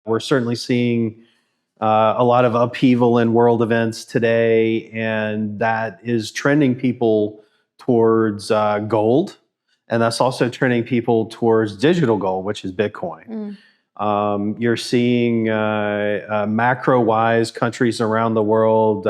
We're certainly seeing a lot of upheaval in world events today, and that is trending people towards gold. And that's also trending people towards digital gold, which is Bitcoin. You're seeing macro-wise countries around the world,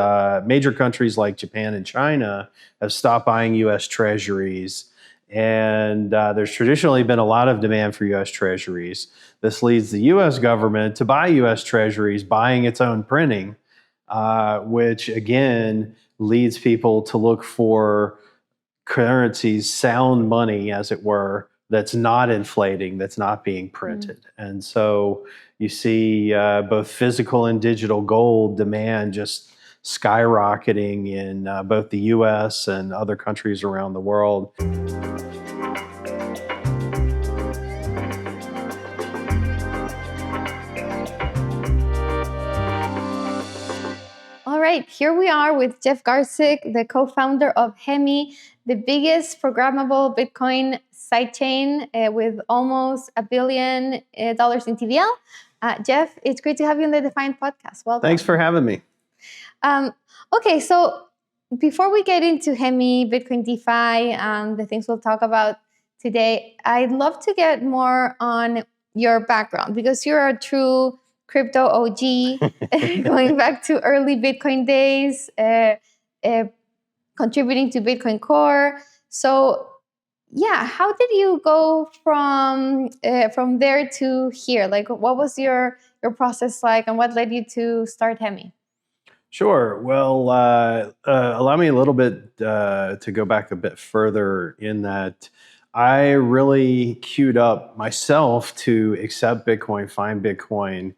major countries like Japan and China have stopped buying U.S. treasuries. And there's traditionally been a lot of demand for U.S. treasuries. This leads the U.S. government to buy U.S. treasuries, buying its own printing, which again leads people to look for currencies, sound money, as it were, that's not inflating, that's not being printed. And so you see both physical and digital gold demand just skyrocketing in both the US and other countries around the world. All right, here we are with Jeff Garzik, the co-founder of Hemi, the biggest programmable Bitcoin sidechain with almost $1 billion in TVL. Jeff, it's great to have you on the Defiant Podcast. Welcome. Thanks for having me. Okay, so before we get into Hemi, Bitcoin DeFi, the things we'll talk about today, I'd love to get more on your background because you're a true crypto OG, going back to early Bitcoin days, contributing to Bitcoin Core. So, yeah, how did you go from there to here? Like, what was your process like, and what led you to start Hemi? Sure. Well, allow me a little bit to go back a bit further in that I really queued up myself to accept Bitcoin, find Bitcoin.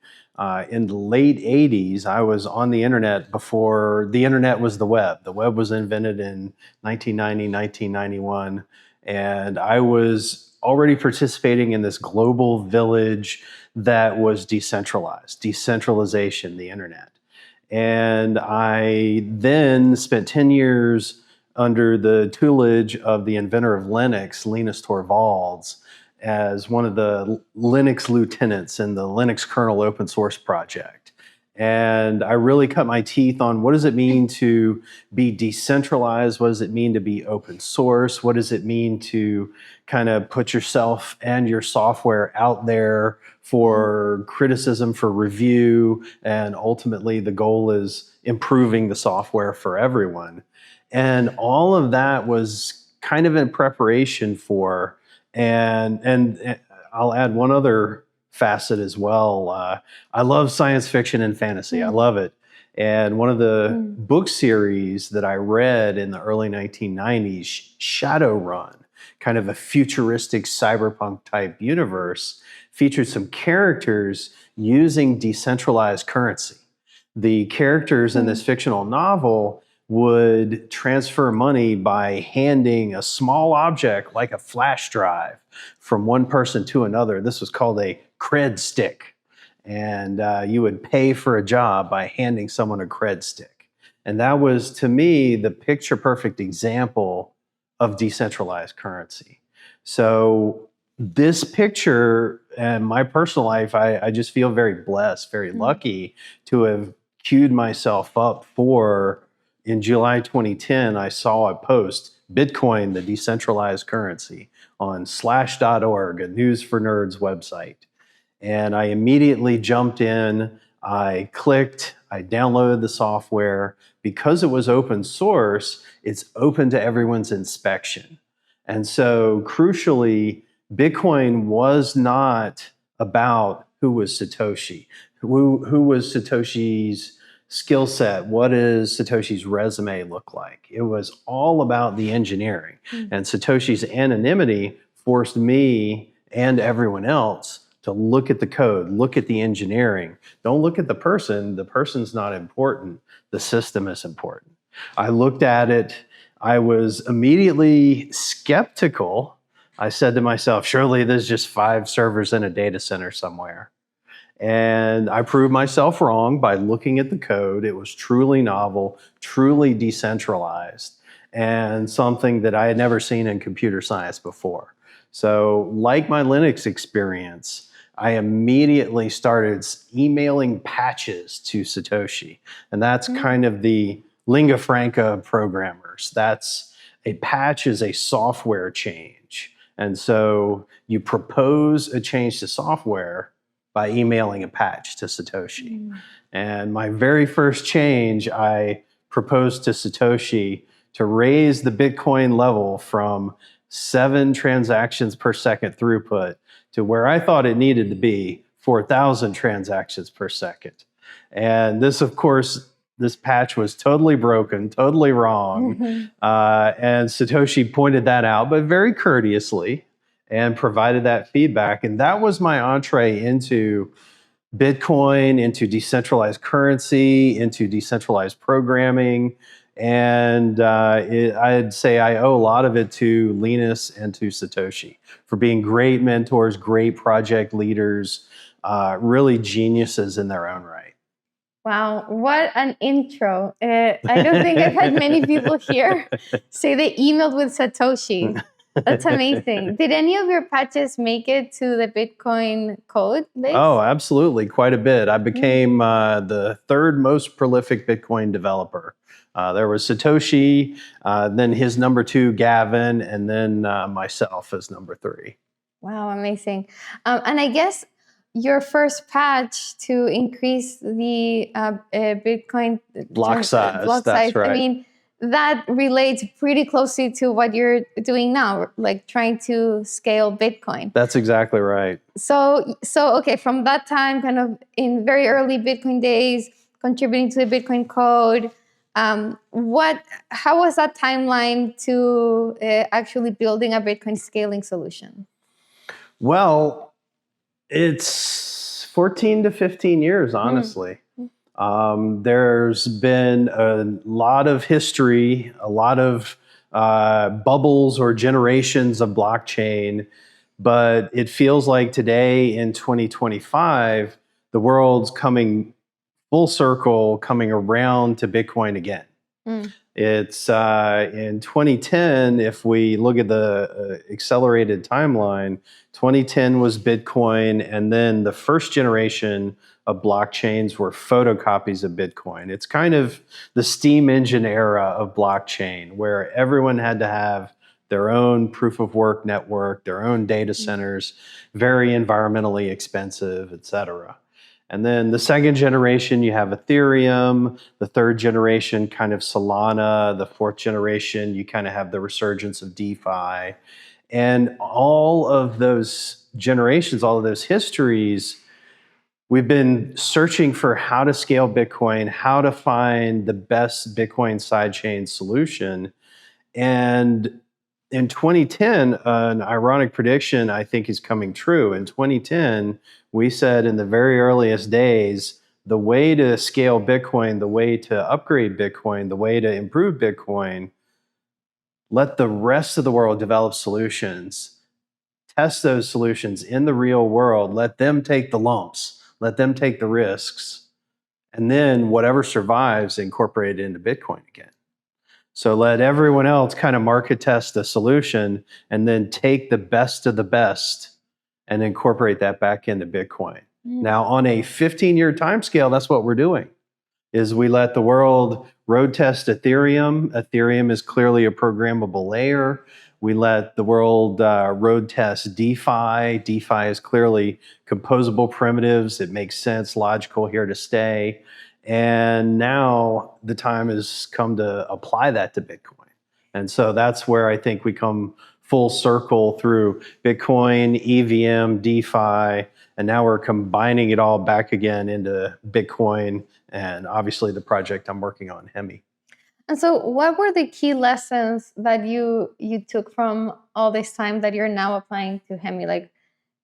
In the late 80s, I was on the internet before the internet was the web. The web was invented in 1990, 1991. And I was already participating in this global village that was decentralized, decentralization, the internet. And I then spent 10 years under the tutelage of the inventor of Linux, Linus Torvalds, as one of the Linux lieutenants in the Linux kernel open source project. And I really cut my teeth on what does it mean to be decentralized? What does it mean to be open source? What does it mean to kind of put yourself and your software out there for criticism, for review, and ultimately the goal is improving the software for everyone. And all of that was kind of in preparation for, and I'll add one other facet as well. I love science fiction and fantasy. I love it. And one of the book series that I read in the early 1990s, Shadowrun, kind of a futuristic cyberpunk type universe, featured some characters using decentralized currency. The characters in this fictional novel would transfer money by handing a small object like a flash drive from one person to another. This was called a cred stick. And you would pay for a job by handing someone a cred stick. And that was, to me, the picture perfect example of decentralized currency. So this picture and my personal life, I just feel very blessed, very lucky to have queued myself up for. In July 2010, I saw a post, Bitcoin, the decentralized currency, on slash.org, a News for Nerds website. And I immediately jumped in, I clicked, I downloaded the software. Because it was open source, it's open to everyone's inspection. And so crucially, Bitcoin was not about who was Satoshi, who was Satoshi's skill set, what does Satoshi's resume look like? It was all about the engineering. And Satoshi's anonymity forced me and everyone else to look at the code, look at the engineering. Don't look at the person. The person's not important. The system is important. I looked at it. I was immediately skeptical. I said to myself, surely there's just 5 servers in a data center somewhere. And I proved myself wrong by looking at the code. It was truly novel, truly decentralized, and something that I had never seen in computer science before. So like my Linux experience, I immediately started emailing patches to Satoshi. And that's kind of the lingua franca of programmers. That's a patch is a software change. And so you propose a change to software by emailing a patch to Satoshi. And my very first change, I proposed to Satoshi to raise the Bitcoin level from 7 transactions per second throughput to where I thought it needed to be 4,000 transactions per second. And this, of course, this patch was totally broken, totally wrong. And Satoshi pointed that out, but very courteously, and provided that feedback. And that was my entree into Bitcoin, into decentralized currency, into decentralized programming. And I'd say I owe a lot of it to Linus and to Satoshi for being great mentors, great project leaders, really geniuses in their own right. Wow, what an intro. I don't think I've had many people here say they emailed with Satoshi. That's amazing. Did any of your patches make it to the Bitcoin code base? Oh, absolutely. Quite a bit. I became the third most prolific Bitcoin developer. There was Satoshi, then his number 2, Gavin, and then myself as number 3. Wow, amazing. And I guess your first patch to increase the Bitcoin block size. That's right. I mean, that relates pretty closely to what you're doing now, like trying to scale Bitcoin. That's exactly right. So okay, from that time, kind of in very early Bitcoin days, contributing to the Bitcoin code, how was that timeline to actually building a Bitcoin scaling solution? Well, it's 14 to 15 years, honestly. There's been a lot of history, a lot of bubbles or generations of blockchain, but it feels like today in 2025, the world's coming full circle, coming around to Bitcoin again. It's in 2010, if we look at the accelerated timeline, 2010 was Bitcoin, and then the first generation of blockchains were photocopies of Bitcoin. It's kind of the steam engine era of blockchain, where everyone had to have their own proof of work network, their own data centers, very environmentally expensive, et cetera. And then the second generation, you have Ethereum. The third generation, kind of Solana. The fourth generation, you kind of have the resurgence of DeFi. And all of those generations, all of those histories, we've been searching for how to scale Bitcoin, how to find the best Bitcoin sidechain solution. And in 2010, an ironic prediction I think is coming true. In 2010, we said in the very earliest days, the way to scale Bitcoin, the way to upgrade Bitcoin, the way to improve Bitcoin, let the rest of the world develop solutions, test those solutions in the real world, let them take the lumps, let them take the risks, and then whatever survives, incorporate it into Bitcoin again. So let everyone else kind of market test the solution and then take the best of the best and incorporate that back into Bitcoin. Now, on a 15-year time scale, that's what we're doing, is we let the world road test Ethereum. Ethereum is clearly a programmable layer. We let the world road test DeFi. DeFi is clearly composable primitives. It makes sense, logical, here to stay. And now the time has come to apply that to Bitcoin. And so that's where I think we come full circle through Bitcoin, EVM, DeFi, and now we're combining it all back again into Bitcoin and obviously the project I'm working on, Hemi. And so what were the key lessons that you took from all this time that you're now applying to Hemi? Like,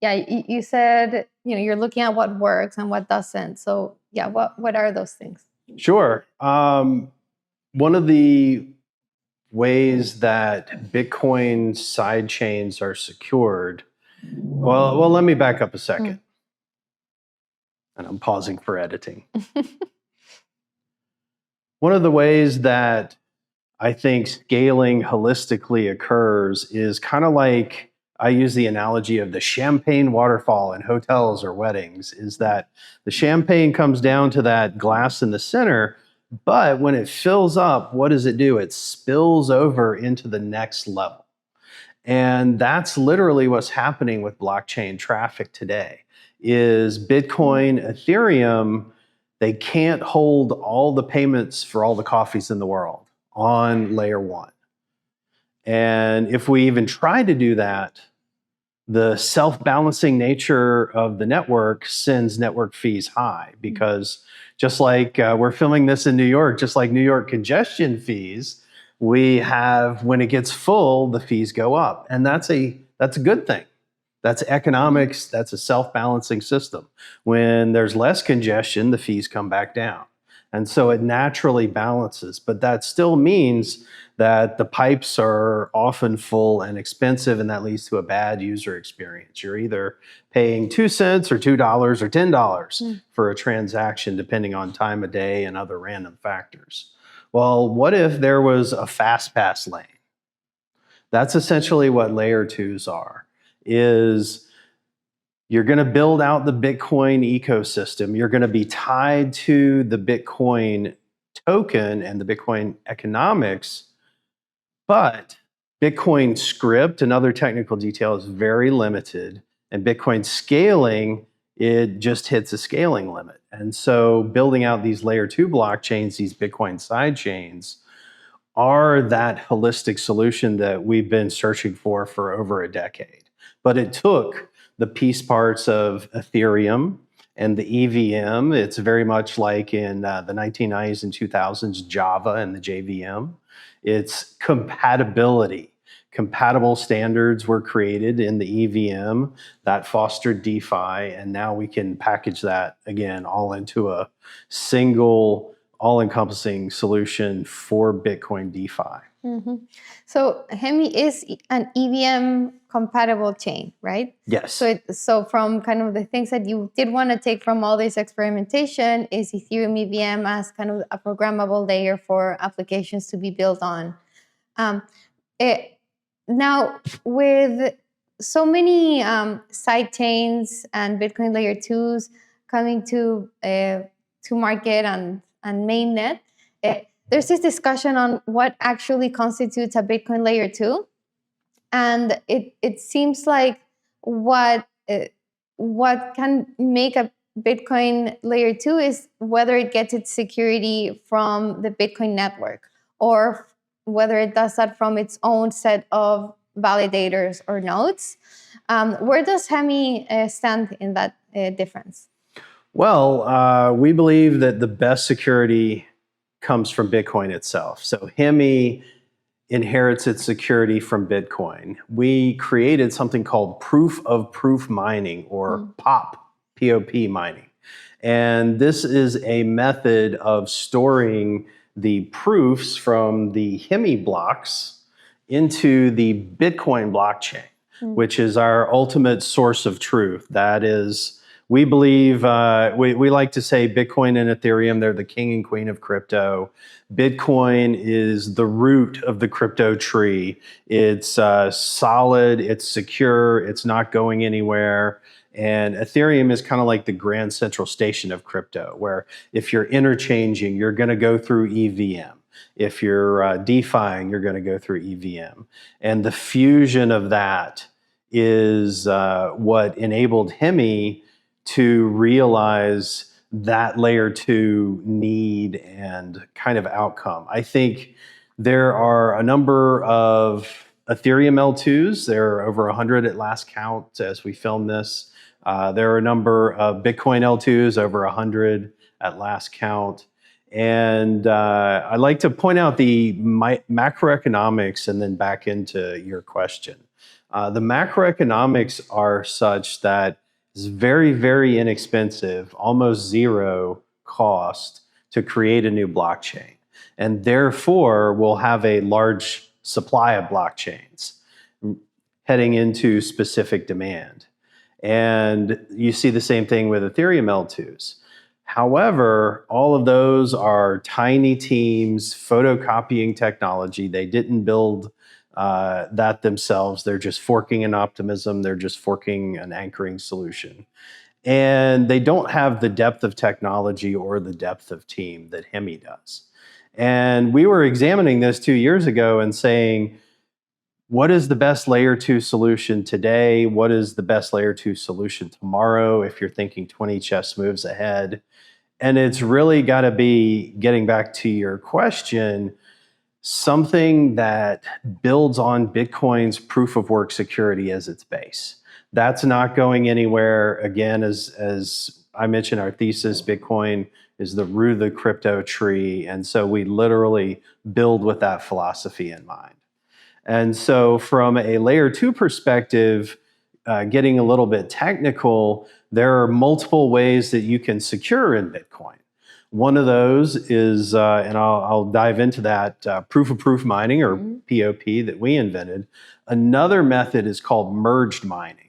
yeah, you said, you're looking at what works and what doesn't. So yeah, what are those things? Sure. One of the ways that Bitcoin sidechains are secured, well, let me back up a second. And I'm pausing for editing. One of the ways that I think scaling holistically occurs is kind of like I use the analogy of the champagne waterfall in hotels or weddings, is that the champagne comes down to that glass in the center, but when it fills up, what does it do? It spills over into the next level. And that's literally what's happening with blockchain traffic today is Bitcoin, Ethereum, they can't hold all the payments for all the coffees in the world on layer one. And if we even try to do that, the self-balancing nature of the network sends network fees high because just like we're filming this in New York, just like New York congestion fees, we have, when it gets full, the fees go up. And that's a good thing. That's economics. That's a self-balancing system. When there's less congestion, the fees come back down. And so it naturally balances. But that still means that the pipes are often full and expensive, and that leads to a bad user experience. You're either paying 2 cents or $2 or $10 for a transaction, depending on time of day and other random factors. Well, what if there was a fast pass lane? That's essentially what layer twos are, is you're going to build out the Bitcoin ecosystem. You're going to be tied to the Bitcoin token and the Bitcoin economics, but Bitcoin script and other technical detail is very limited. And Bitcoin scaling, it just hits a scaling limit. And so building out these layer two blockchains, these Bitcoin sidechains, are that holistic solution that we've been searching for over a decade. But it took the piece parts of Ethereum and the EVM. It's very much like in the 1990s and 2000s, Java and the JVM. It's compatibility. Compatible standards were created in the EVM that fostered DeFi, and now we can package that again all into a single all-encompassing solution for Bitcoin DeFi. Mm-hmm. So Hemi is an EVM compatible chain, right? Yes. So from kind of the things that you did want to take from all this experimentation is Ethereum EVM as kind of a programmable layer for applications to be built on. Now, with so many sidechains and Bitcoin layer twos coming to market and mainnet, there's this discussion on what actually constitutes a Bitcoin layer two, and it seems like what can make a Bitcoin layer two is whether it gets its security from the Bitcoin network or whether it does that from its own set of validators or nodes. Where does Hemi stand in that difference? Well, we believe that the best security comes from Bitcoin itself. So Hemi inherits its security from Bitcoin. We created something called proof of proof mining, or POP mining. And this is a method of storing the proofs from the Hemi blocks into the Bitcoin blockchain, which is our ultimate source of truth. That is, we believe, we like to say Bitcoin and Ethereum, they're the king and queen of crypto. Bitcoin is the root of the crypto tree. It's solid, it's secure, it's not going anywhere. And Ethereum is kind of like the grand central station of crypto, where if you're interchanging, you're going to go through EVM. If you're DeFiing, you're going to go through EVM. And the fusion of that is what enabled Hemi to realize that layer two need and kind of outcome. I think there are a number of Ethereum L2s. There are over 100 at last count as we film this. There are a number of Bitcoin L2s, over 100 at last count. And I'd like to point out the macroeconomics and then back into your question. The macroeconomics are such that it's very, very inexpensive, almost zero cost to create a new blockchain. And therefore, we'll have a large supply of blockchains heading into specific demand. And you see the same thing with Ethereum L2s. However, all of those are tiny teams, photocopying technology. They didn't build that themselves. They're just forking an optimism. They're just forking an anchoring solution. And they don't have the depth of technology or the depth of team that Hemi does. And we were examining this 2 years ago and saying, what is the best layer 2 solution today? What is the best layer 2 solution tomorrow if you're thinking 20 chess moves ahead? And it's really got to be, getting back to your question, something that builds on Bitcoin's proof of work security as its base. That's not going anywhere. Again, as I mentioned, our thesis, Bitcoin is the root of the crypto tree. And so we literally build with that philosophy in mind. And so from a layer 2 perspective, getting a little bit technical, there are multiple ways that you can secure in Bitcoin. One of those is, and I'll dive into that, proof-of-proof mining, or POP, that we invented. Another method is called merged mining.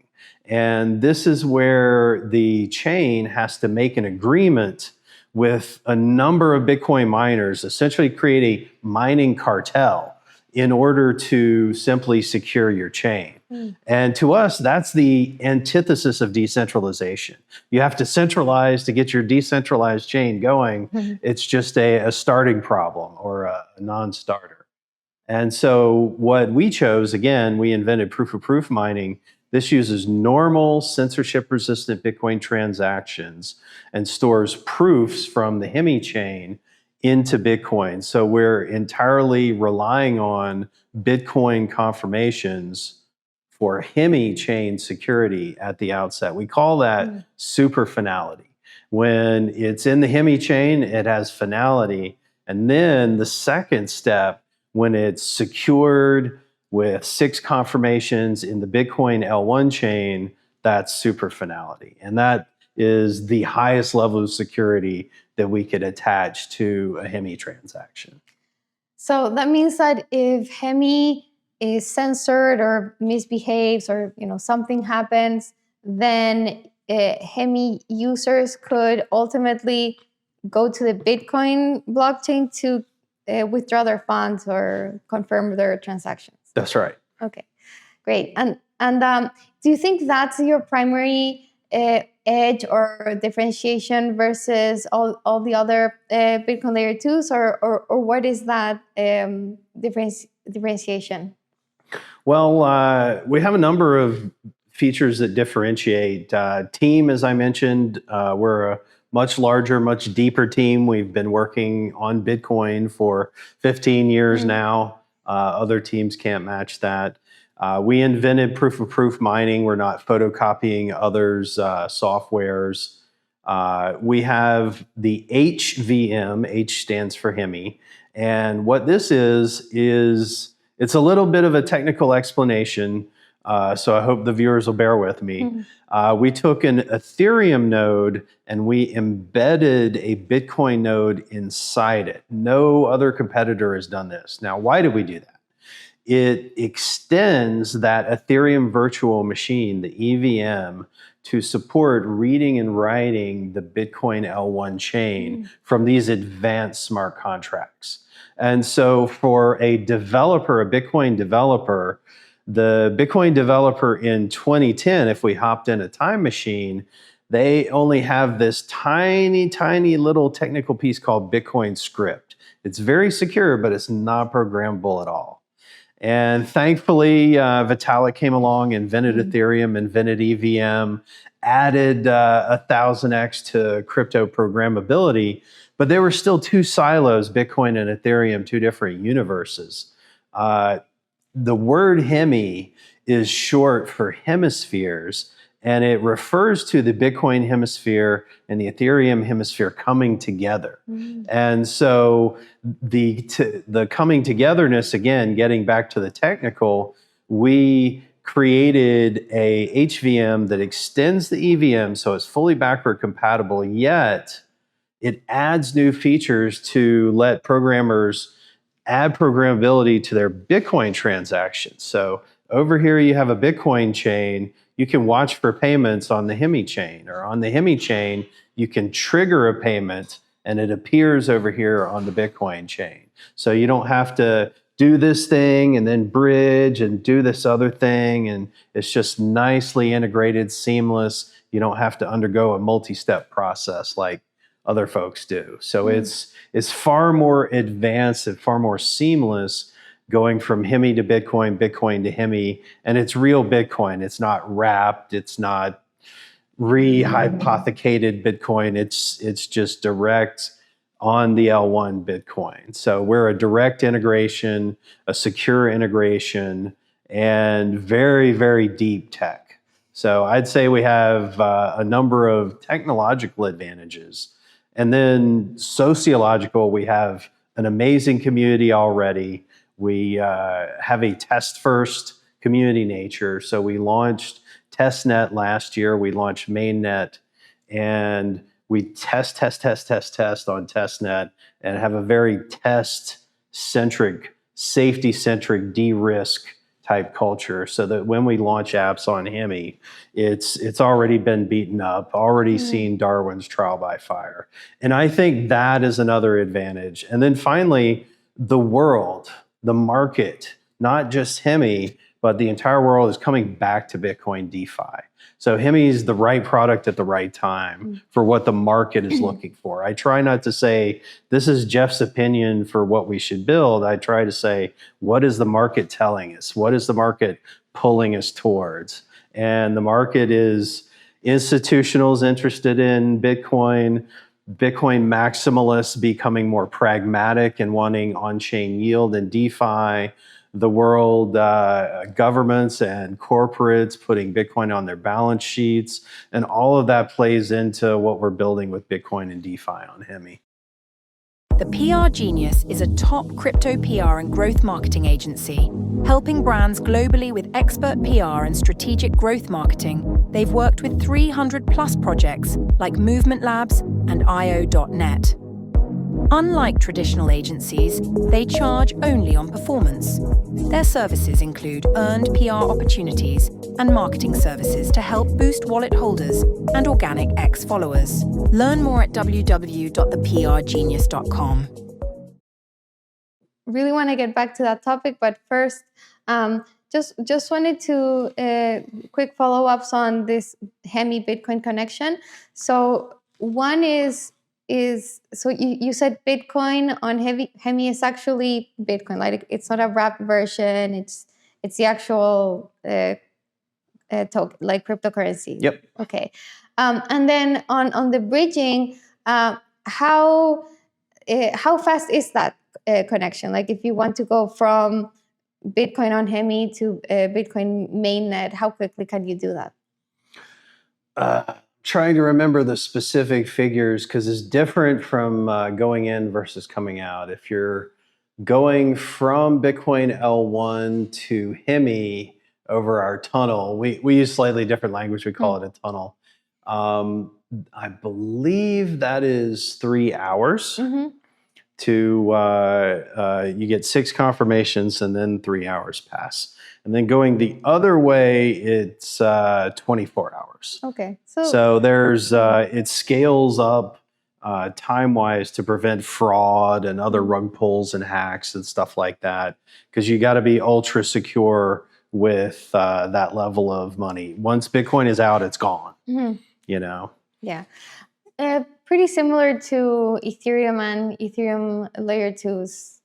And this is where the chain has to make an agreement with a number of Bitcoin miners, essentially create a mining cartel in order to simply secure your chain. And to us, that's the antithesis of decentralization. You have to centralize to get your decentralized chain going. It's just a starting problem or a non-starter. And so what we chose, again, we invented proof-of-proof mining. This uses normal censorship-resistant Bitcoin transactions and stores proofs from the Hemi chain into Bitcoin. So we're entirely relying on Bitcoin confirmations for Hemi chain security at the outset. We call that super finality. When it's in the Hemi chain, it has finality. And then the second step, when it's secured with 6 confirmations in the Bitcoin L1 chain, that's super finality. And that is the highest level of security that we could attach to a Hemi transaction. So that means that if Hemi is censored or misbehaves, or something happens, then Hemi users could ultimately go to the Bitcoin blockchain to withdraw their funds or confirm their transactions. That's right. Okay, great. And do you think that's your primary edge or differentiation versus all the other Bitcoin layer 2s, or what is that differentiation? Well, we have a number of features that differentiate. Team, as I mentioned, we're a much larger, much deeper team. We've been working on Bitcoin for 15 years now. Other teams can't match that. We invented proof-of-proof mining. We're not photocopying others' softwares. We have the HVM, H stands for Hemi. And what this is it's a little bit of a technical explanation, so I hope the viewers will bear with me. We took an Ethereum node and we embedded a Bitcoin node inside it. No other competitor has done this. Now, why did we do that? It extends that Ethereum virtual machine, the EVM, to support reading and writing the Bitcoin L1 chain from these advanced smart contracts. And so for a developer, a Bitcoin developer, the Bitcoin developer in 2010, if we hopped in a time machine, they only have this tiny, tiny little technical piece called Bitcoin script. It's very secure, but it's not programmable at all. And thankfully, Vitalik came along, invented Ethereum, invented EVM, added 1000x to crypto programmability, but there were still 2 silos, Bitcoin and Ethereum, 2 different universes. The word Hemi is short for hemispheres, and it refers to the Bitcoin hemisphere and the Ethereum hemisphere coming together. And so the coming togetherness, again, getting back to the technical, we created a HVM that extends the EVM so it's fully backward compatible, yet it adds new features to let programmers add programmability to their Bitcoin transactions. So over here you have a Bitcoin chain. You can watch for payments on the Hemi chain, or on the Hemi chain, you can trigger a payment and it appears over here on the Bitcoin chain. So you don't have to do this thing and then bridge and do this other thing. And it's just nicely integrated, seamless. You don't have to undergo a multi-step process like other folks do. So it's far more advanced and far more seamless going from Hemi to Bitcoin, Bitcoin to Hemi. And it's real Bitcoin. It's not wrapped. It's not re-hypothecated Bitcoin. It's just direct on the L1 Bitcoin. So we're a direct integration, a secure integration, and very, very deep tech. So I'd say we have a number of technological advantages. And then sociological, we have an amazing community already. We have a test-first community nature. So we launched testnet last year. We launched mainnet, and we test on testnet and have a very test-centric, safety-centric, de-risk type culture, so that when we launch apps on Hemi, it's already been beaten up, already seen Darwin's trial by fire. And I think that is another advantage. And then finally, the world, the market, not just Hemi, but the entire world is coming back to Bitcoin DeFi. So Hemi is the right product at the right time for what the market is looking for. I try not to say, this is Jeff's opinion for what we should build. I try to say, what is the market telling us? What is the market pulling us towards? And the market is institutionals interested in Bitcoin, Bitcoin maximalists becoming more pragmatic and wanting on-chain yield and DeFi, the world, governments and corporates putting Bitcoin on their balance sheets, and all of that plays into what we're building with Bitcoin and DeFi on Hemi. The PR Genius is a top crypto PR and growth marketing agency, helping brands globally with expert PR and strategic growth marketing. They've worked with 300 plus projects like Movement Labs and IO.net. Unlike traditional agencies, they charge only on performance. Their services include earned PR opportunities and marketing services to help boost wallet holders and organic X followers. Learn more at www.theprgenius.com. Really want to get back to that topic, but first, just wanted to quick follow-ups on this Hemi Bitcoin connection. So one is so you said Bitcoin on Hemi is actually Bitcoin, like it's not a wrapped version. It's the actual token, like cryptocurrency. Yep. Okay. And then on the bridging, how fast is that connection? Like if you want to go from Bitcoin on Hemi to Bitcoin mainnet, how quickly can you do that? Trying to remember the specific figures, because it's different from going in versus coming out. If you're going from Bitcoin L1 to Hemi over our tunnel, we use slightly different language. We call it a tunnel. I believe that is 3 hours. To you get 6 confirmations and then 3 hours pass. And then going the other way, it's 24 hours. Okay. So there's it scales up time-wise to prevent fraud and other rug pulls and hacks and stuff like that, because you got to be ultra secure with that level of money. Once Bitcoin is out, it's gone. You know. Yeah. Pretty similar to Ethereum and Ethereum Layer 2's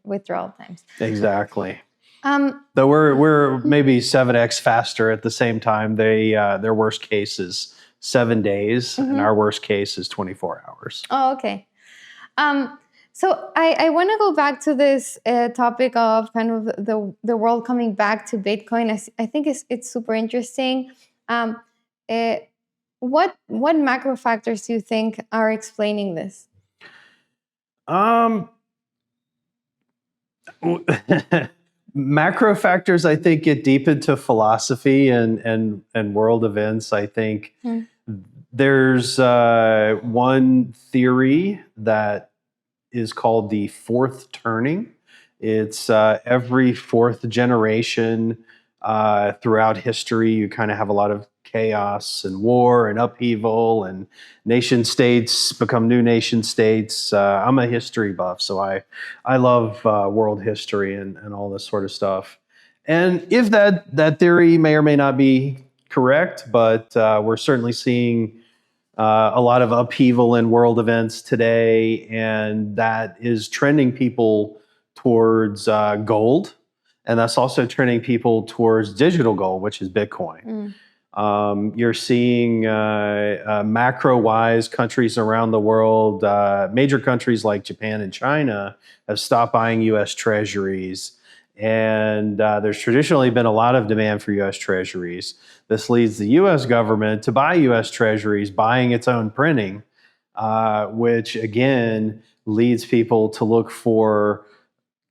withdrawal times. Exactly. Though we're maybe 7x faster at the same time. Their worst case is 7 days, and our worst case is 24 hours. Oh, okay. So I want to go back to this topic of kind of the world coming back to Bitcoin. I think it's super interesting. What macro factors do you think are explaining this? Macro factors, I think, get deep into philosophy and world events. I think there's one theory that is called the fourth turning. It's every fourth generation throughout history, you kind of have a lot of chaos and war and upheaval, and nation states become new nation states. I'm a history buff, so I love world history and all this sort of stuff. And if that theory may or may not be correct, but we're certainly seeing a lot of upheaval in world events today, and that is trending people towards gold, and that's also trending people towards digital gold, which is Bitcoin. You're seeing macro-wise countries around the world, major countries like Japan and China have stopped buying U.S. treasuries. And there's traditionally been a lot of demand for U.S. treasuries. This leads the U.S. government to buy U.S. treasuries, buying its own printing, which again leads people to look for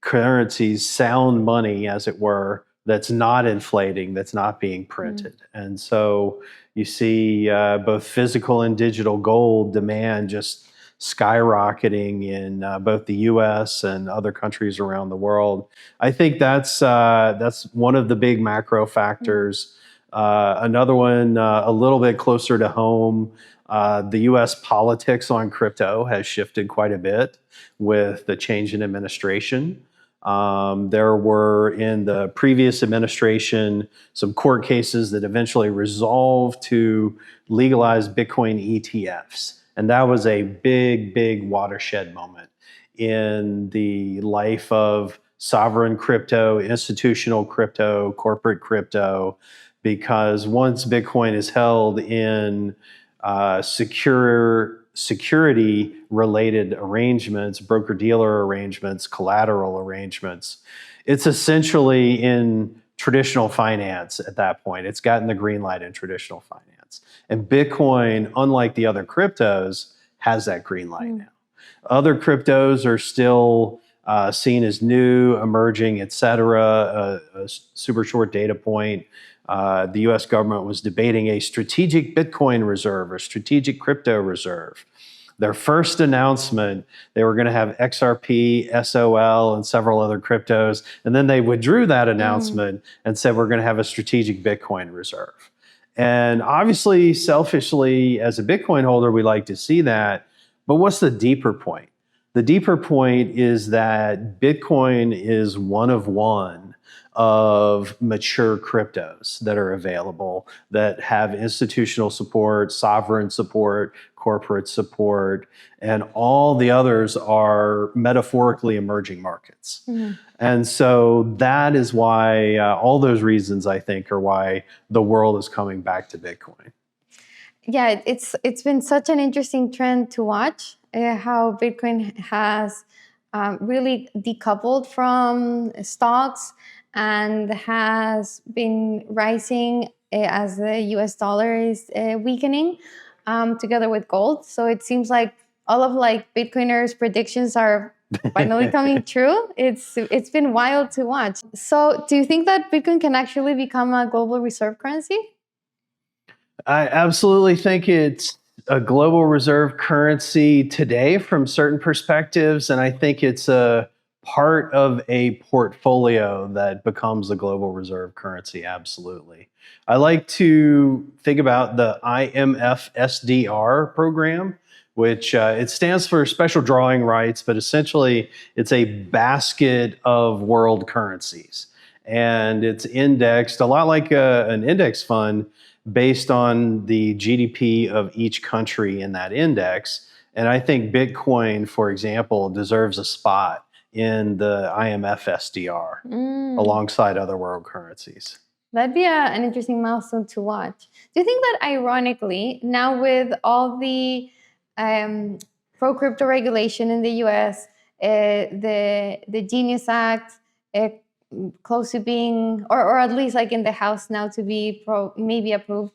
currencies, sound money, as it were, that's not inflating, that's not being printed. And so you see both physical and digital gold demand just skyrocketing in both the U.S. and other countries around the world. I think that's one of the big macro factors. Another one, a little bit closer to home, the U.S. politics on crypto has shifted quite a bit with the change in administration. There were, in the previous administration, some court cases that eventually resolved to legalize Bitcoin ETFs. And that was a big, big watershed moment in the life of sovereign crypto, institutional crypto, corporate crypto, because once Bitcoin is held in security-related arrangements, broker-dealer arrangements, collateral arrangements, it's essentially in traditional finance at that point. It's gotten the green light in traditional finance. And Bitcoin, unlike the other cryptos, has that green light now. Other cryptos are still seen as new, emerging, et cetera. A super short data point. The US government was debating a strategic Bitcoin reserve or strategic crypto reserve. Their first announcement, they were going to have XRP, SOL, and several other cryptos. And then they withdrew that announcement and said, we're going to have a strategic Bitcoin reserve. And obviously, selfishly, as a Bitcoin holder, we like to see that. But what's the deeper point? The deeper point is that Bitcoin is one of mature cryptos that are available, that have institutional support, sovereign support, corporate support, and all the others are metaphorically emerging markets. And so that is why, all those reasons, I think, are why the world is coming back to Bitcoin. Yeah, it's been such an interesting trend to watch, how Bitcoin has really decoupled from stocks and has been rising as the US dollar is weakening together with gold. So it seems like all of Bitcoiners' predictions are finally coming true. It's been wild to watch. So do you think that Bitcoin can actually become a global reserve currency? I absolutely think it's a global reserve currency today from certain perspectives, and I think it's a part of a portfolio that becomes a global reserve currency, absolutely. I like to think about the IMF SDR program, which it stands for special drawing rights, but essentially it's a basket of world currencies. And it's indexed a lot like an index fund based on the GDP of each country in that index. And I think Bitcoin, for example, deserves a spot in the IMF SDR alongside other world currencies. That'd be an interesting milestone to watch. Do you think that, ironically, now with all the pro-crypto regulation in the US, the Genius Act, close to being, or at least in the House now to be maybe approved,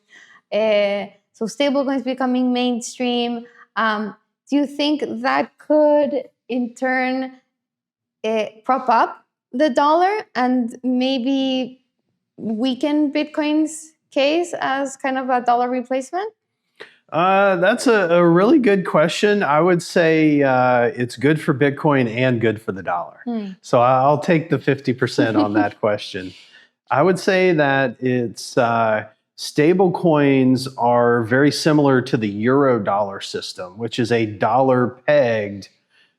so stablecoins becoming mainstream, do you think that could, in turn, prop up the dollar and maybe weaken Bitcoin's case as kind of a dollar replacement? That's a really good question. I would say it's good for Bitcoin and good for the dollar. So I'll take the 50% on that question. I would say that it's Stable coins are very similar to the euro dollar system, which is a dollar pegged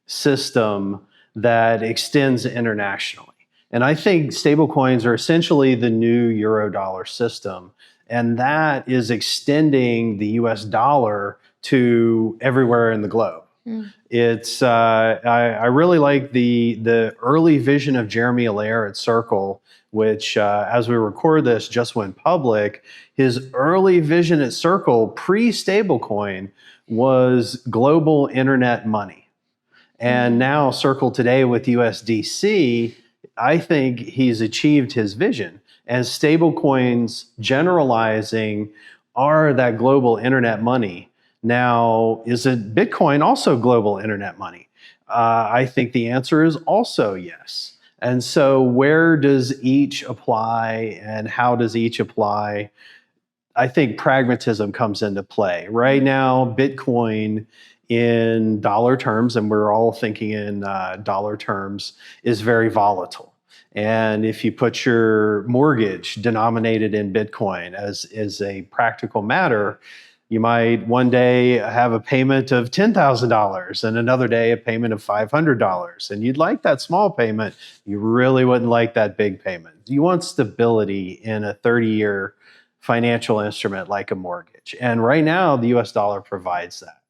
system that extends internationally. And I think stable coins are essentially the new euro dollar system. And that is extending the US dollar to everywhere in the globe. It's I really like the early vision of Jeremy Allaire at Circle, which as we record this just went public. His early vision at Circle pre-stablecoin was global internet money. And now Circle today with USDC, I think he's achieved his vision. And stablecoins generalizing are that global internet money. Now, is it Bitcoin also global internet money? I think the answer is also yes. And so where does each apply and how does each apply? I think pragmatism comes into play. Right now, Bitcoin in dollar terms, and we're all thinking in dollar terms, is very volatile. And if you put your mortgage denominated in Bitcoin as a practical matter, you might one day have a payment of $10,000 and another day a payment of $500. And you'd like that small payment. You really wouldn't like that big payment. You want stability in a 30-year financial instrument like a mortgage. And right now, the US dollar provides that.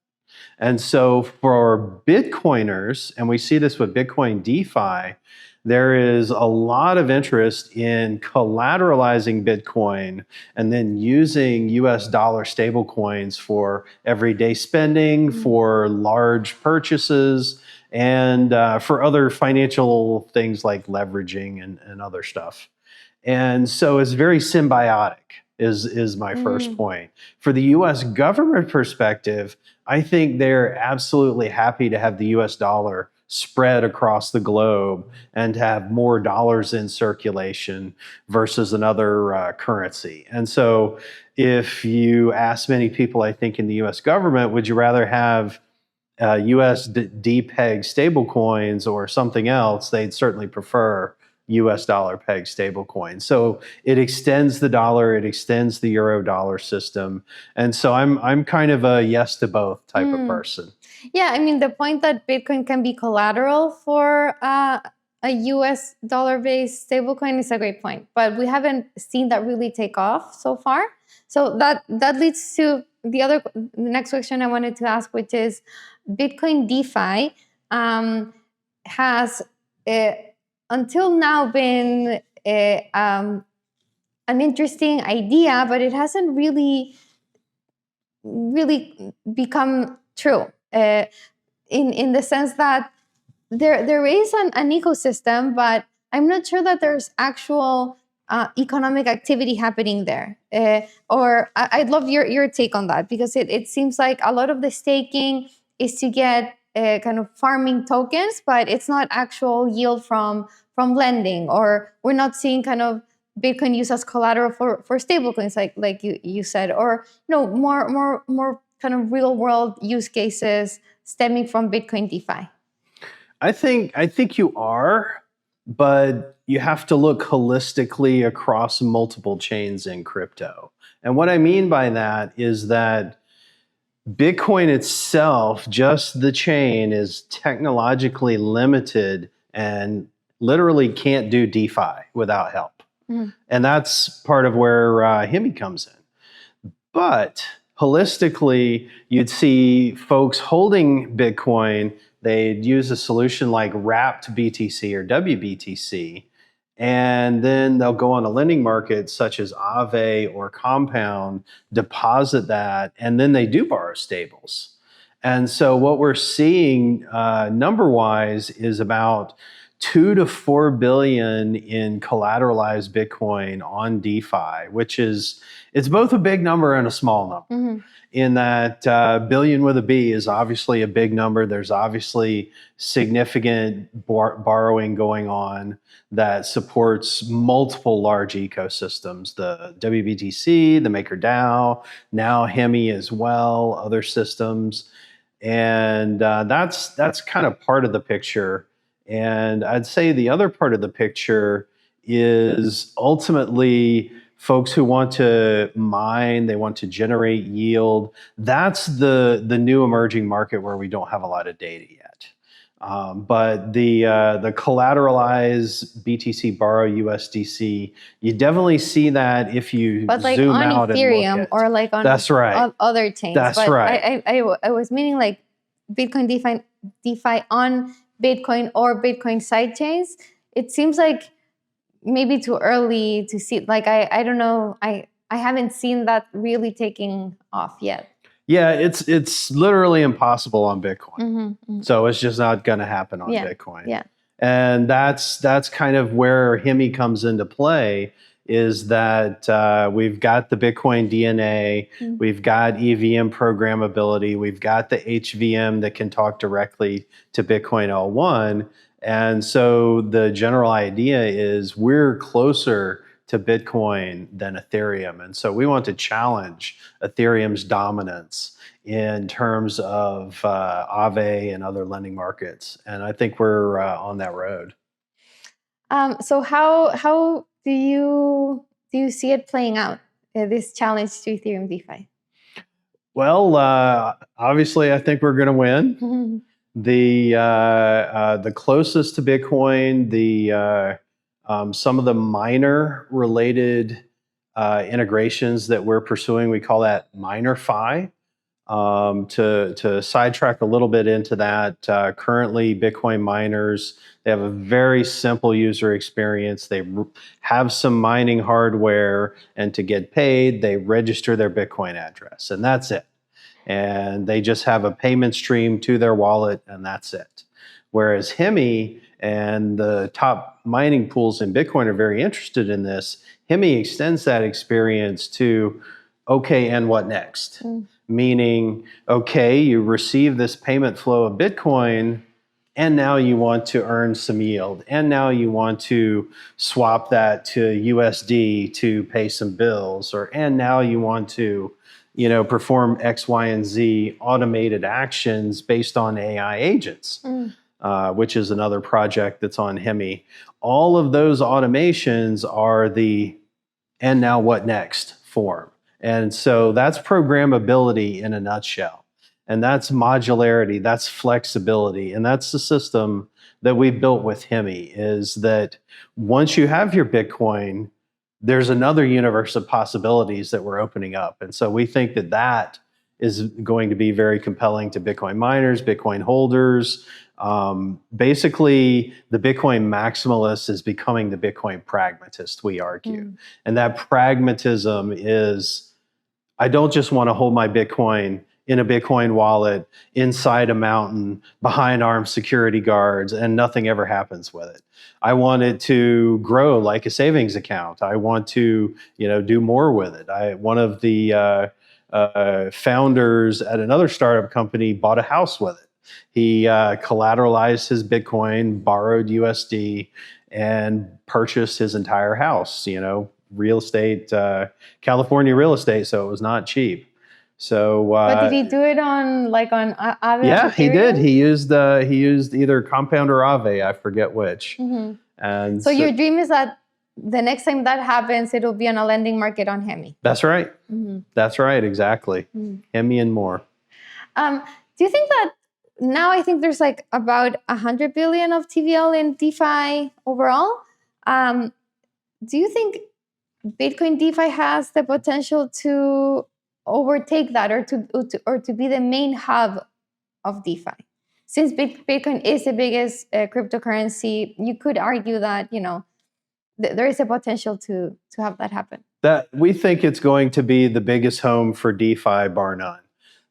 And so for Bitcoiners, and we see this with Bitcoin DeFi, there is a lot of interest in collateralizing Bitcoin and then using US dollar stablecoins for everyday spending, for large purchases, and for other financial things like leveraging and other stuff. And so it's very symbiotic is my first point. For the US government perspective, I think they're absolutely happy to have the US dollar spread across the globe and to have more dollars in circulation versus another currency. And so if you ask many people, I think in the US government, would you rather have USD pegged stablecoins or something else? They'd certainly prefer US dollar pegged stablecoin. So it extends the dollar, it extends the euro dollar system. And so I'm kind of a yes to both type of person. Yeah, I mean, the point that Bitcoin can be collateral for a US dollar-based stablecoin is a great point, but we haven't seen that really take off so far. So that leads to the next question I wanted to ask, which is Bitcoin DeFi has until now been an interesting idea, but it hasn't really become true. In the sense that there is an ecosystem, but I'm not sure that there's actual economic activity happening there. Or I'd love your take on that, because it seems like a lot of the staking is to get kind of farming tokens, but it's not actual yield from lending, or we're not seeing kind of Bitcoin used as collateral for stablecoins, like you said, or more kind of real world use cases stemming from Bitcoin DeFi. I think you are, but you have to look holistically across multiple chains in crypto. And what I mean by that is that Bitcoin itself, just the chain, is technologically limited and literally can't do DeFi without help. And that's part of where Hemi comes in. But holistically, you'd see folks holding Bitcoin, they'd use a solution like wrapped BTC or WBTC, and then they'll go on a lending market such as Aave or Compound, deposit that, and then they do borrow stables. And so what we're seeing number-wise is about 2 to 4 billion in collateralized Bitcoin on DeFi, which is, it's both a big number and a small number. In that billion with a B is obviously a big number. There's obviously significant borrowing going on that supports multiple large ecosystems, the WBTC, the MakerDAO, now Hemi as well, other systems. And that's kind of part of the picture. And I'd say the other part of the picture is ultimately folks who want to mine, they want to generate yield. That's the new emerging market where we don't have a lot of data yet. But the collateralized BTC borrow USDC, you definitely see that if you but like zoom on out Ethereum and look at. or like on That's right. other chains. That's but right. I was meaning like Bitcoin DeFi on Bitcoin or Bitcoin sidechains. It seems like maybe too early to see. Like I don't know. I haven't seen that really taking off yet. Yeah, it's literally impossible on Bitcoin. Mm-hmm. So it's just not going to happen on Bitcoin. Yeah. And that's kind of where Hemi comes into play, is that we've got the Bitcoin DNA, we've got EVM programmability, we've got the HVM that can talk directly to Bitcoin L1. And so the general idea is we're closer to Bitcoin than Ethereum. And so we want to challenge Ethereum's dominance in terms of Aave and other lending markets. And I think we're on that road. So how do you see it playing out, this challenge to Ethereum DeFi? Well, obviously, I think we're going to win. Mm-hmm. The closest to Bitcoin, some of the miner related integrations that we're pursuing, we call that MinerFi. To sidetrack a little bit into that, currently Bitcoin miners, they have a very simple user experience. They have some mining hardware, and to get paid, they register their Bitcoin address, and that's it. And they just have a payment stream to their wallet, and that's it. Whereas Hemi and the top mining pools in Bitcoin are very interested in this. Hemi extends that experience to, okay, and what next? Meaning, okay, you receive this payment flow of Bitcoin, and now you want to earn some yield, and now you want to swap that to USD to pay some bills, and now you want to, perform X, Y, and Z automated actions based on AI agents, which is another project that's on Hemi. All of those automations are the "and now what next" form. And so that's programmability in a nutshell. And that's modularity, that's flexibility. And that's the system that we built with Hemi, is that once you have your Bitcoin, there's another universe of possibilities that we're opening up. And so we think that that is going to be very compelling to Bitcoin miners, Bitcoin holders. Basically, the Bitcoin maximalist is becoming the Bitcoin pragmatist, we argue. And that pragmatism is, I don't just want to hold my Bitcoin in a Bitcoin wallet inside a mountain behind armed security guards and nothing ever happens with it. I want it to grow like a savings account. I want to, do more with it. One of the founders at another startup company bought a house with it. He collateralized his Bitcoin, borrowed USD, and purchased his entire house, real estate, California real estate, so it was not cheap. So, but did he do it on Aave? Yeah, he did. He used either Compound or Aave, I forget which. And so your dream is that the next time that happens, it'll be on a lending market on Hemi. That's right. That's right. Exactly. Hemi and more. Do you think that now? I think there's about 100 billion of TVL in DeFi overall. Do you think Bitcoin DeFi has the potential to overtake that, or to be the main hub of DeFi? Since Bitcoin is the biggest cryptocurrency, you could argue that there is a potential to have that happen. That we think it's going to be the biggest home for DeFi, bar none.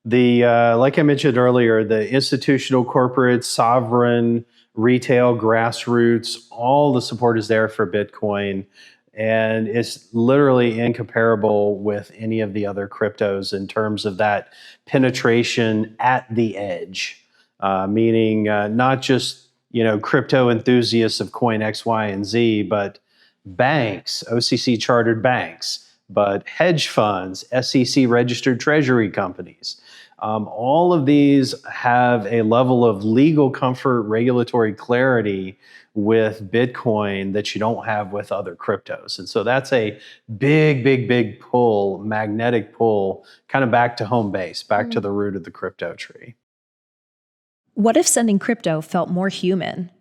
Like I mentioned earlier, the institutional, corporate, sovereign, retail, grassroots, all the support is there for Bitcoin. And it's literally incomparable with any of the other cryptos in terms of that penetration at the edge, meaning not just crypto enthusiasts of coin X, Y, and Z, but banks, OCC chartered banks, but hedge funds, SEC registered treasury companies, All of these have a level of legal comfort, regulatory clarity with Bitcoin that you don't have with other cryptos. And so that's a big pull, magnetic pull, kind of back to home base, back to the root of the crypto tree. What if sending crypto felt more human?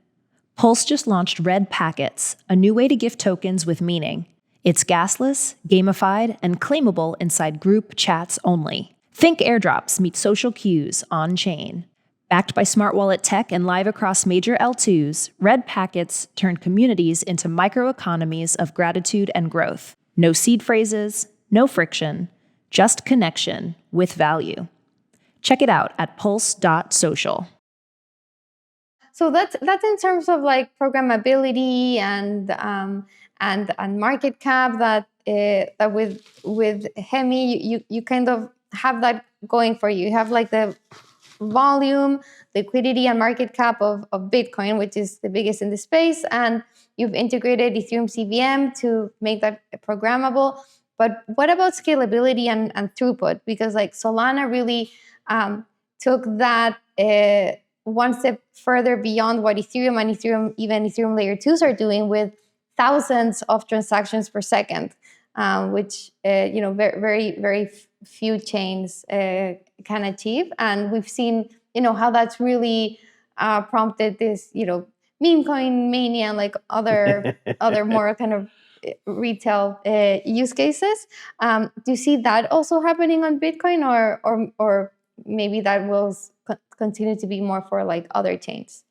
Pulse just launched Red Packets, a new way to gift tokens with meaning. It's gasless, gamified, and claimable inside group chats only. Think airdrops meet social cues on-chain. Backed by smart wallet tech and live across major L2s, Red Packets turned communities into microeconomies of gratitude and growth. No seed phrases, no friction, just connection with value. Check it out at pulse.social. So that's in terms of like programmability and market cap. That with Hemi you kind of have that going for you. You have like the volume, liquidity, and market cap of Bitcoin, which is the biggest in the space, and you've integrated Ethereum CVM to make that programmable. But what about scalability and throughput? Because like Solana really took that one step further beyond what Ethereum and Ethereum layer 2s are doing, with thousands of transactions per second, which very few chains can achieve. And we've seen how that's really prompted this meme coin mania and like other more kind of retail use cases. Do you see that also happening on Bitcoin, or maybe that will continue to be more for like other chains?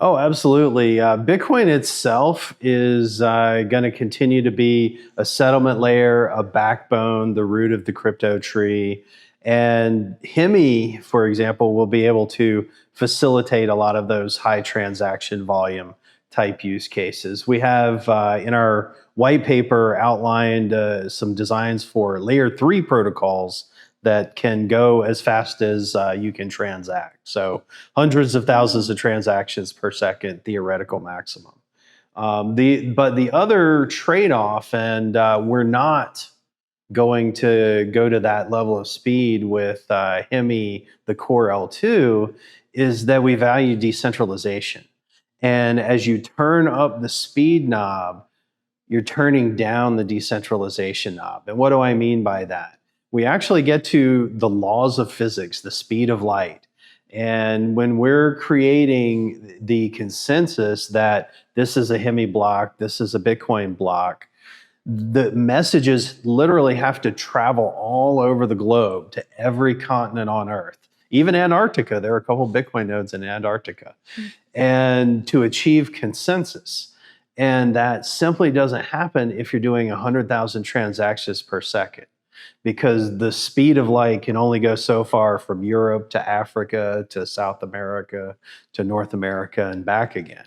Oh, absolutely. Bitcoin itself is going to continue to be a settlement layer, a backbone, the root of the crypto tree. And Hemi, for example, will be able to facilitate a lot of those high transaction volume type use cases. We have in our white paper outlined some designs for layer 3 protocols that can go as fast as you can transact. So hundreds of thousands of transactions per second, theoretical maximum. But the other trade-off, and we're not going to go to that level of speed with Hemi, the core L2, is that we value decentralization. And as you turn up the speed knob, you're turning down the decentralization knob. And what do I mean by that? We actually get to the laws of physics, the speed of light. And when we're creating the consensus that this is a Hemi block, this is a Bitcoin block, the messages literally have to travel all over the globe to every continent on Earth. Even Antarctica, there are a couple of Bitcoin nodes in Antarctica, and to achieve consensus. And that simply doesn't happen if you're doing 100,000 transactions per second, because the speed of light can only go so far from Europe to Africa to South America to North America and back again.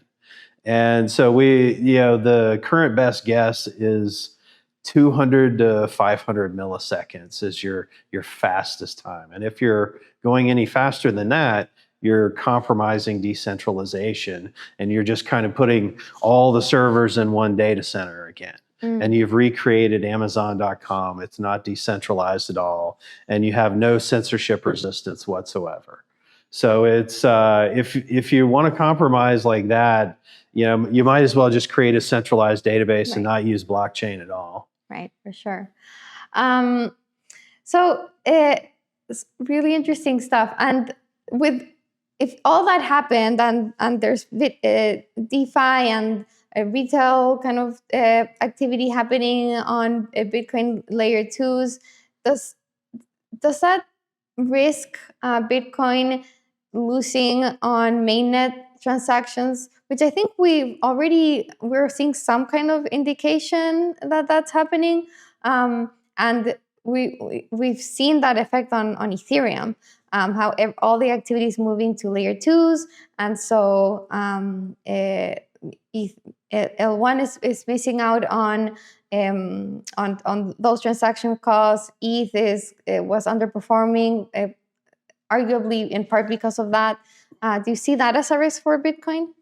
And so the current best guess is 200 to 500 milliseconds is your fastest time. And if you're going any faster than that, you're compromising decentralization, and you're just kind of putting all the servers in one data center again. And you've recreated Amazon.com. It's not decentralized at all, and you have no censorship resistance whatsoever. So it's if you want to compromise like that, you might as well just create a centralized database and not use blockchain at all. Right, for sure. So it's really interesting stuff. And if all that happened and there's DeFi and a retail kind of activity happening on Bitcoin layer 2s, does that risk Bitcoin losing on mainnet transactions, which I think we're seeing some kind of indication that that's happening, and we've seen that effect on Ethereum, how all the activity is moving to layer 2s, and so L1 is missing out on those transaction costs. ETH was underperforming, arguably in part because of that. Do you see that as a risk for Bitcoin?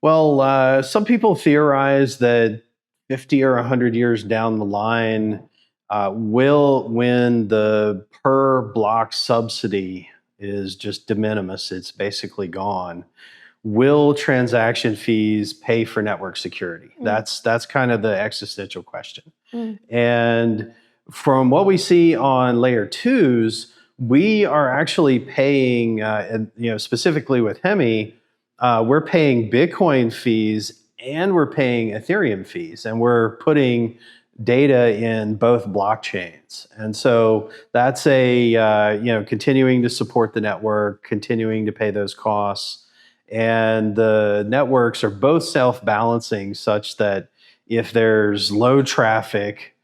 Well, some people theorize that 50 or 100 years down the line, when the per block subsidy is just de minimis, it's basically gone, will transaction fees pay for network security? That's kind of the existential question. And from what we see on layer twos, we are actually paying, specifically with Hemi, we're paying Bitcoin fees and we're paying Ethereum fees, and we're putting data in both blockchains. And so that's continuing to support the network, continuing to pay those costs. And the networks are both self-balancing such that if there's low traffic,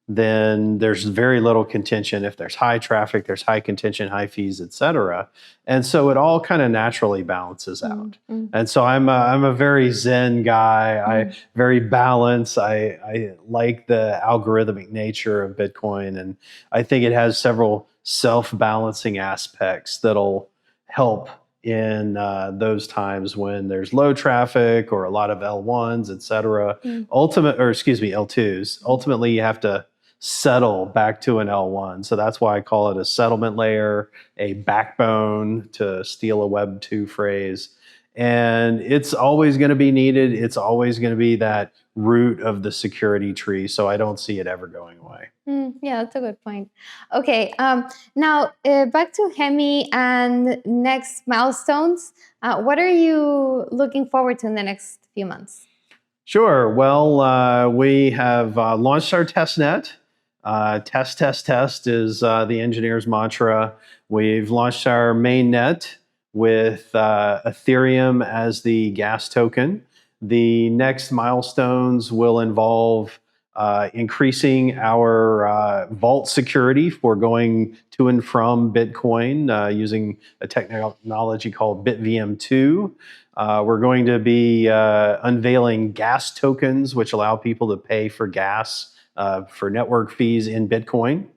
then there's very little contention. If there's high traffic, there's high contention, high fees, et cetera. And so it all kind of naturally balances out. And so I'm a very Zen guy. I very balanced. I like the algorithmic nature of Bitcoin, and I think it has several self-balancing aspects that'll help in those times when there's low traffic or a lot of L1s, et cetera. L2s. Ultimately, you have to settle back to an L1. So that's why I call it a settlement layer, a backbone, to steal a Web 2 phrase. And it's always going to be needed. It's always going to be that root of the security tree. So I don't see it ever going away. Yeah, that's a good point. Okay, now back to Hemi and next milestones. What are you looking forward to in the next few months? Sure. Well, we have launched our testnet. Test is the engineer's mantra. We've launched our mainnet with Ethereum as the gas token. The next milestones will involve increasing our vault security for going to and from Bitcoin using a technology called BitVM2. We're going to be unveiling gas tokens, which allow people to pay for gas for network fees in Bitcoin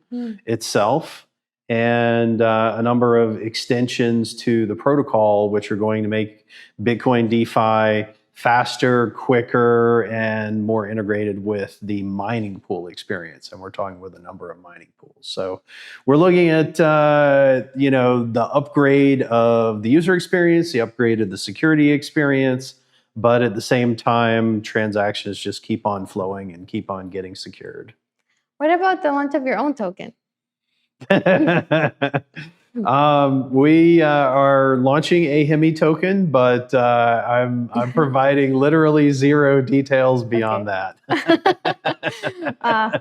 itself, and a number of extensions to the protocol, which are going to make Bitcoin DeFi faster, quicker, and more integrated with the mining pool experience. And we're talking with a number of mining pools. So we're looking at the upgrade of the user experience, the upgrade of the security experience, but at the same time, transactions just keep on flowing and keep on getting secured. What about the launch of your own token? We are launching a Hemi token, but I'm providing literally zero details beyond that.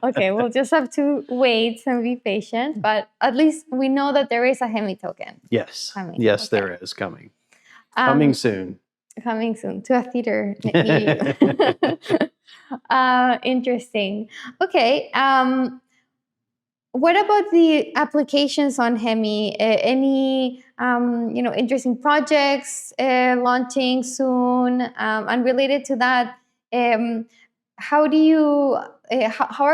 Okay, we'll just have to wait and be patient, but at least we know that there is a Hemi token. Yes, coming. Yes, okay. There is coming. Coming soon. Coming soon to a theater near you. Interesting. Okay. What about the applications on Hemi? Any interesting projects launching soon? And related to that, how are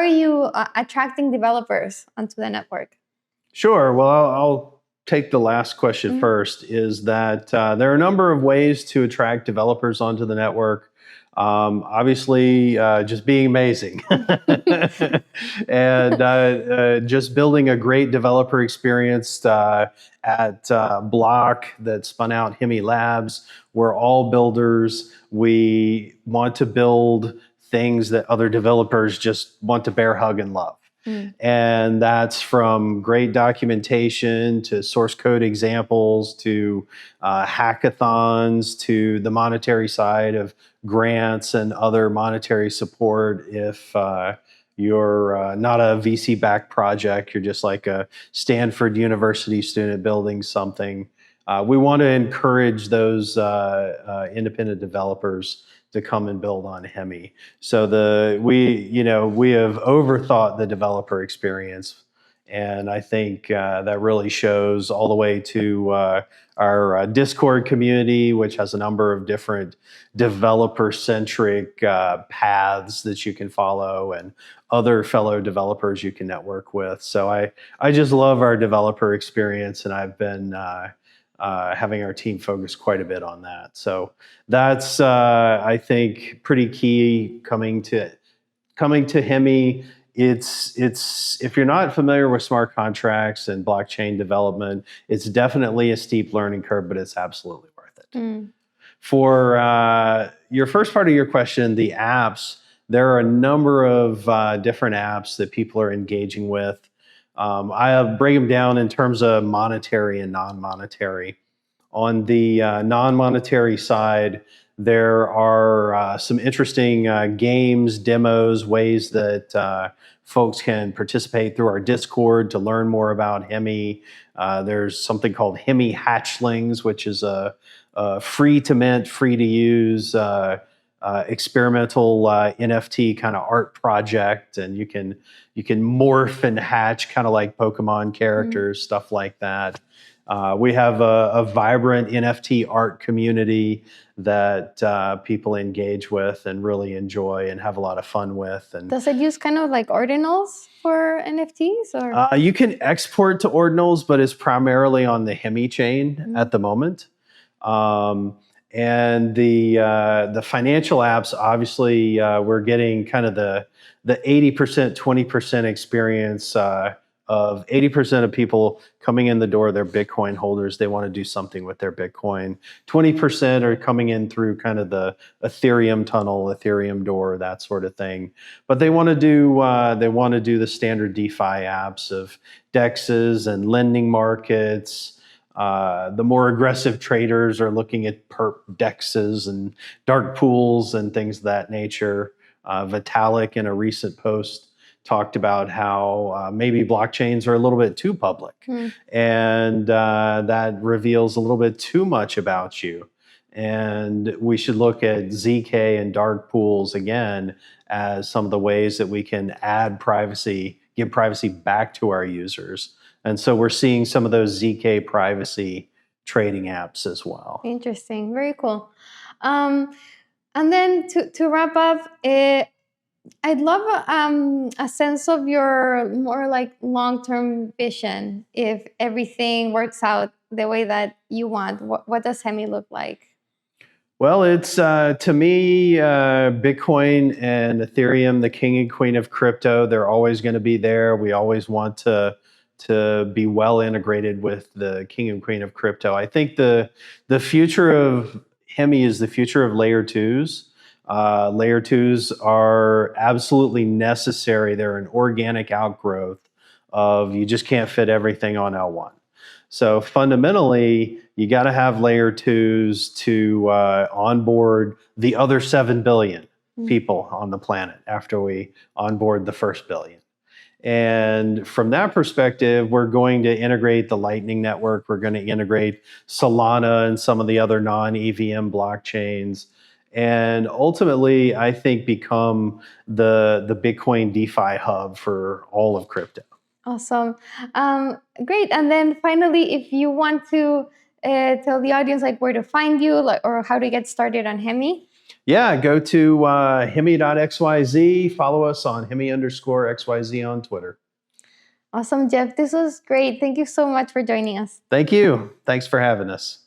you attracting developers onto the network? Sure. Well, I'll take the last question first. Is that there are a number of ways to attract developers onto the network. Obviously, just being amazing and just building a great developer experience at Block that spun out Hemi Labs. We're all builders. We want to build things that other developers just want to bear hug and love. And that's from great documentation to source code examples to hackathons to the monetary side of grants and other monetary support. If you're not a VC-backed project, you're just like a Stanford University student building something. We want to encourage those independent developers to come and build on Hemi. So we have overthought the developer experience, and I think that really shows all the way to our Discord community, which has a number of different developer-centric paths that you can follow, and other fellow developers you can network with. So I just love our developer experience, and I've been having our team focus quite a bit on that. So that's, I think, pretty key coming to Hemi. it's if you're not familiar with smart contracts and blockchain development, it's definitely a steep learning curve, but it's absolutely worth it. For your first part of your question, the apps, there are a number of different apps that people are engaging with. I break them down in terms of monetary and non-monetary. On the non-monetary side, there are some interesting games, demos, ways that folks can participate through our Discord to learn more about Hemi. There's something called Hemi Hatchlings, which is a free to mint, free to use experimental NFT kind of art project, and you can morph and hatch kind of like Pokemon characters, stuff like that. We have a vibrant NFT art community that people engage with and really enjoy and have a lot of fun with. And does it use kind of like ordinals for NFTs, or you can export to ordinals, but it's primarily on the Hemi chain at the moment. And the financial apps, obviously, we're getting kind of the 80%, 20% experience of 80% of people coming in the door, they're Bitcoin holders. They want to do something with their Bitcoin. 20% are coming in through kind of the Ethereum tunnel, Ethereum door, that sort of thing. But they want to do the standard DeFi apps of DEXs and lending markets. The more aggressive traders are looking at perp DEXs and dark pools and things of that nature. Vitalik, in a recent post, talked about how maybe blockchains are a little bit too public, and that reveals a little bit too much about you. And we should look at ZK and dark pools again as some of the ways that we can add privacy, give privacy back to our users. And so we're seeing some of those ZK privacy trading apps as well. Interesting. Very cool. And then to wrap up, I'd love a sense of your more like long-term vision. If everything works out the way that you want, what does Hemi look like? Well, it's to me, Bitcoin and Ethereum, the king and queen of crypto. They're always going to be there. We always want to be well integrated with the king and queen of crypto. I think the future of Hemi is the future of layer twos. Layer twos are absolutely necessary. They're an organic outgrowth of, you just can't fit everything on L1. So fundamentally, you got to have layer twos to onboard the other 7 billion people on the planet after we onboard the first billion. And from that perspective, we're going to integrate the Lightning Network. We're going to integrate Solana and some of the other non-EVM blockchains. And ultimately, I think become the Bitcoin DeFi hub for all of crypto. Awesome. Great. And then finally, if you want to tell the audience like where to find you, or how to get started on Hemi. Yeah, go to hemi.xyz. Follow us on hemi_XYZ on Twitter. Awesome, Jeff. This was great. Thank you so much for joining us. Thank you. Thanks for having us.